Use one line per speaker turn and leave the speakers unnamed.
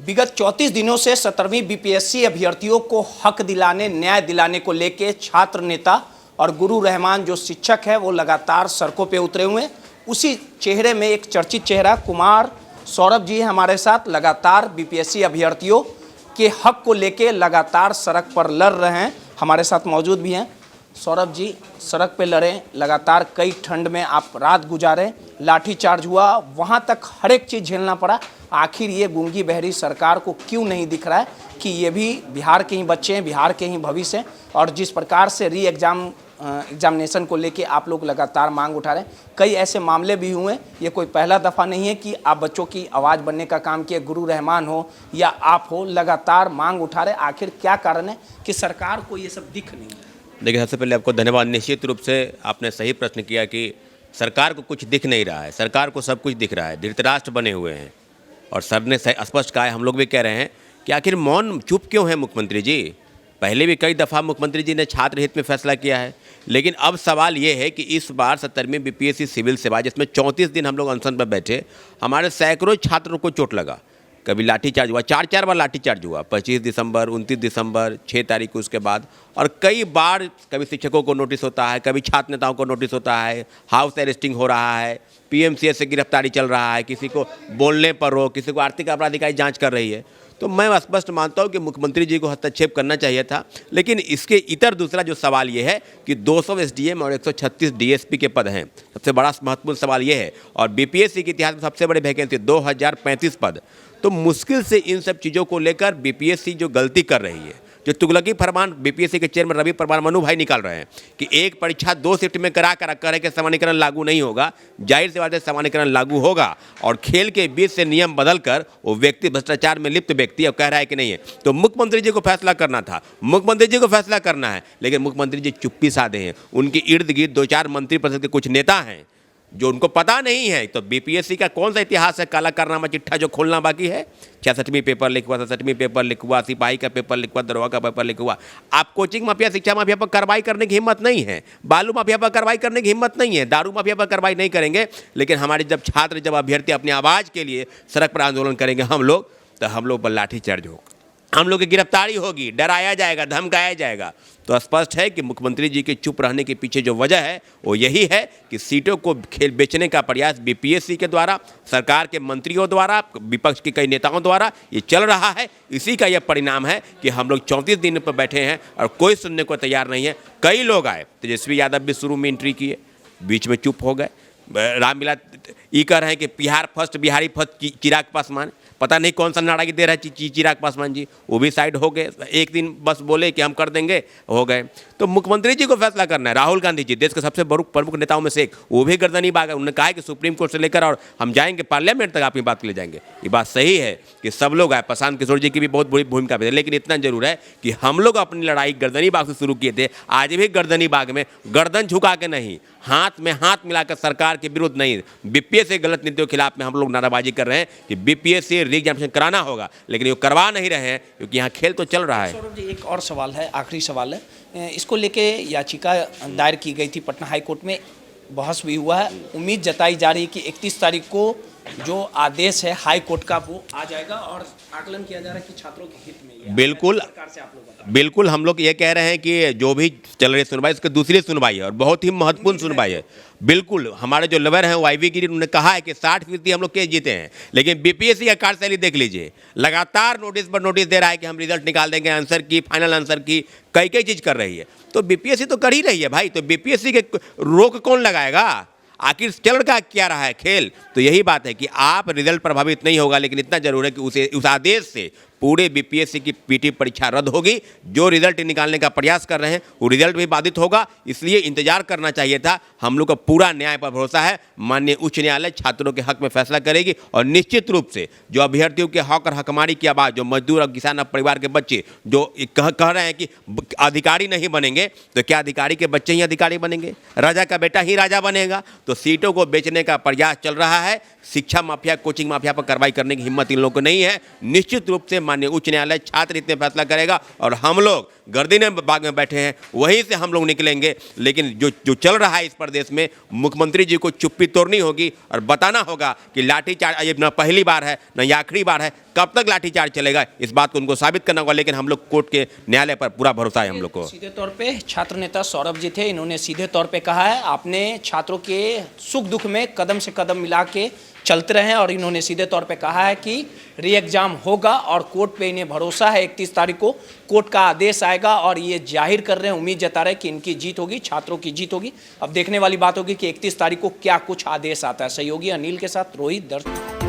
विगत 34 दिनों से 17वीं बीपीएससी अभ्यर्थियों को हक दिलाने, न्याय दिलाने को लेकर छात्र नेता और गुरु रहमान जो शिक्षक है वो लगातार सड़कों पे उतरे हुए हैं। उसी चेहरे में एक चर्चित चेहरा कुमार सौरभ जी हमारे साथ लगातार बीपीएससी अभ्यर्थियों के हक को लेकर लगातार सड़क पर लड़ रहे हैं, हमारे साथ मौजूद भी हैं। सौरभ जी सड़क पे लड़े, लगातार कई ठंड में आप रात गुजारे, लाठीचार्ज हुआ, वहाँ तक हर एक चीज़ झेलना पड़ा। आखिर ये गूंगी बहरी सरकार को क्यों नहीं दिख रहा है कि ये भी बिहार के ही बच्चे हैं, बिहार के ही भविष्य हैं। और जिस प्रकार से एग्जामिनेशन को लेके आप लोग लगातार मांग उठा रहे हैं, कई ऐसे मामले भी हुए, ये कोई पहला दफ़ा नहीं है कि आप बच्चों की आवाज़ बनने का काम किए, गुरु रहमान हो या आप हो, लगातार मांग उठा रहे। आखिर क्या कारण है कि सरकार को ये सब दिख नहीं है?
देखिए, सबसे पहले आपको धन्यवाद। निश्चित रूप से आपने सही प्रश्न किया कि सरकार को कुछ दिख नहीं रहा है। सरकार को सब कुछ दिख रहा है, धृतराष्ट्र बने हुए हैं। और सर ने स्पष्ट कहा है, हम लोग भी कह रहे हैं कि आखिर मौन चुप क्यों है मुख्यमंत्री जी। पहले भी कई दफ़ा मुख्यमंत्री जी ने छात्र हित में फैसला किया है, लेकिन अब सवाल ये है कि इस बार 17वीं बीपीएससी सिविल सेवा, जिसमें 34 दिन हम लोग अनशन पर बैठे, हमारे सैकड़ों छात्रों को चोट लगा। कभी लाठीचार्ज हुआ, 4 बार लाठीचार्ज हुआ, 25 दिसंबर, 29 दिसंबर, 6 तारीख को, उसके बाद। और कई बार कभी शिक्षकों को नोटिस होता है, कभी छात्र नेताओं को नोटिस होता है, हाउस अरेस्टिंग हो रहा है, पीएमसीएस से गिरफ्तारी चल रहा है, किसी को बोलने पर रोक, किसी को आर्थिक अपराध इकाई जांच कर रही है। तो मैं स्पष्ट मानता हूं कि मुख्यमंत्री जी को हस्तक्षेप करना चाहिए था। लेकिन इसके इतर दूसरा जो सवाल ये है कि 200 एसडीएम और 136 डीएसपी के पद हैं। सबसे बड़ा महत्वपूर्ण सवाल ये है। और बीपीएससी के इतिहास में सबसे बड़ी वैकेंसी 2035 पद। तो मुश्किल से इन सब चीज़ों को लेकर बीपीएससी जो गलती कर रही है, जो तुगलकी फरमान बीपीएससी के चेयरमैन रवि परमार मनु भाई निकाल रहे हैं कि एक परीक्षा 2 शिफ्ट में करा के सामान्यीकरण लागू नहीं होगा। जाहिर सी बात है, सामान्यीकरण लागू होगा और खेल के बीच से नियम बदलकर वो व्यक्ति भ्रष्टाचार में लिप्त व्यक्ति अब कह रहा है कि नहीं है। तो मुख्यमंत्री जी को फैसला करना था, मुख्यमंत्री जी को फैसला करना है, लेकिन मुख्यमंत्री जी चुप्पी साधे हैं। उनके इर्द गिर्द 2-4 मंत्रिपरिषद के कुछ नेता हैं जो उनको पता नहीं है। तो बीपीएससी का कौन सा इतिहास है, काला कारनामा चिट्ठा जो खोलना बाकी है। 66वीं पेपर लिख हुआ, 67वीं पेपर लिख हुआ, सिपाही का पेपर लिख हुआ, दरोगा का पेपर लिख हुआ। आप कोचिंग माफिया, शिक्षा माफिया पर कार्रवाई करने की हिम्मत नहीं है, बालू माफिया पर कार्रवाई करने की हिम्मत नहीं है, दारू माफिया पर कार्रवाई नहीं करेंगे। लेकिन हमारे जब छात्र, जब अभ्यर्थी अपनी आवाज़ के लिए सड़क पर आंदोलन करेंगे हम लोग, तो हम लोग पर लाठीचार्ज होगा, हम लोग की गिरफ्तारी होगी, डराया जाएगा, धमकाया जाएगा। तो स्पष्ट है कि मुख्यमंत्री जी के चुप रहने के पीछे जो वजह है वो यही है कि सीटों को खेल बेचने का प्रयास बीपीएससी के द्वारा, सरकार के मंत्रियों द्वारा, विपक्ष के कई नेताओं द्वारा ये चल रहा है। इसी का यह परिणाम है कि हम लोग 34 दिन पर बैठे हैं और कोई सुनने को तैयार नहीं है। कई लोग आए, तेजस्वी यादव भी शुरू में एंट्री किए, बीच में चुप हो गए। रामविलास ये कह रहे हैं कि बिहार फर्स्ट, बिहारी फर्स्ट, चिराग पासवान, पता नहीं कौन सा नारा दे रहा है चिराग पासवान जी, वो भी साइड हो गए। एक दिन बस बोले कि हम कर देंगे, हो गए। तो मुख्यमंत्री जी को फैसला करना है। राहुल गांधी जी, देश के सबसे प्रमुख नेताओं में से एक, वो भी गर्दनी बाग है। उन्होंने कहा है कि सुप्रीम कोर्ट से लेकर और हम जाएंगे पार्लियामेंट तक आपकी बात के ले जाएंगे। ये बात सही है कि सब लोग आए, प्रशांत किशोर जी की भी बहुत बड़ी भूमिका है। लेकिन इतना जरूर है कि हम लोग अपनी लड़ाई गर्दनी बाग से शुरू किए थे। आज भी गर्दनी बाग में गर्दन झुका के नहीं, हाथ में हाथ मिलाकर सरकार के विरुद्ध नहीं, बीपीएससी गलत नीतियों के खिलाफ में हम लोग नाराबाजी कर रहे हैं कि बीपीएससी री एग्जामिनेशन कराना होगा। लेकिन ये करवा नहीं रहे हैं क्योंकि यहाँ खेल तो चल रहा है।
सौरभ जी, एक और सवाल है, आखिरी सवाल है। इसको लेके याचिका दायर की गई थी पटना हाई कोर्ट में, बहस भी हुआ है। उम्मीद जताई जा रही है कि 31 तारीख को जो आदेश है हाई कोर्ट का वो आ जाएगा और आकलन किया जा रहा है कि छात्रों के हित में।
बिल्कुल, बिल्कुल हम लोग ये कह रहे हैं कि जो भी चल रही सुनवाई, उसकी दूसरी सुनवाई है और बहुत ही महत्वपूर्ण सुनवाई है। बिल्कुल, हमारे जो लवर हैं वाईवी गिरी, उन्होंने कहा है कि 60% हम लोग केस जीते हैं। लेकिन बीपीएससी का कार्यशैली देख लीजिए, लगातार नोटिस पर नोटिस दे रहा है कि हम रिजल्ट निकाल देंगे, आंसर की, फाइनल आंसर की, कई चीज़ कर रही है। तो बीपीएससी तो कर ही रही है भाई, तो बीपीएससी के रोक कौन लगाएगा? आखिर चल का क्या रहा है खेल? तो यही बात है कि आप रिजल्ट प्रभावित नहीं होगा, लेकिन इतना जरूर है कि उस आदेश से पूरे बीपीएससी की पीटी परीक्षा रद्द होगी। जो रिजल्ट निकालने का प्रयास कर रहे हैं वो रिजल्ट भी बाधित होगा। इसलिए इंतजार करना चाहिए था। हम लोग को पूरा न्याय पर भरोसा है। माननीय उच्च न्यायालय छात्रों के हक में फैसला करेगी और निश्चित रूप से जो अभ्यर्थियों के हक और हकमारी की आवाज़, जो मजदूर और किसान परिवार के बच्चे जो कह रहे हैं कि अधिकारी नहीं बनेंगे, तो क्या अधिकारी के बच्चे ही अधिकारी बनेंगे? राजा का बेटा ही राजा बनेगा? तो सीटों को बेचने का प्रयास चल रहा है। शिक्षा माफिया, कोचिंग माफिया पर कार्रवाई करने की हिम्मत इन लोगों को नहीं है। निश्चित रूप से माननीय उच्च न्यायालय छात्र हित में फैसला करेगा और हम लोग गर्दी में बाग में बैठे हैं वहीं से हम लोग निकलेंगे। लेकिन जो चल रहा है इस प्रदेश में, मुख्यमंत्री जी को चुप्पी तोड़नी होगी और बताना होगा कि लाठीचार्ज ये न पहली बार है न ये आखिरी बार है, कब तक लाठीचार्ज चलेगा, इस बात को उनको साबित करना होगा। लेकिन हम लोग कोर्ट के न्यायालय पर पूरा भरोसा है हम लोग को।
सीधे तौर पे छात्र नेता सौरभ जी थे, इन्होंने सीधे तौर पे कहा है आपने छात्रों के सुख दुख में कदम से कदम मिला के चलते रहे और इन्होंने सीधे तौर पे कहा है कि री एग्जाम होगा और कोर्ट पे इन्हें भरोसा है। 31 तारीख को कोर्ट का आदेश आएगा और ये जाहिर कर रहे हैं, उम्मीद जता रहे हैं कि इनकी जीत होगी, छात्रों की जीत होगी। अब देखने वाली बात होगी कि 31 तारीख को क्या कुछ आदेश आता है। सहयोगी अनिल के साथ रोहित दर्श।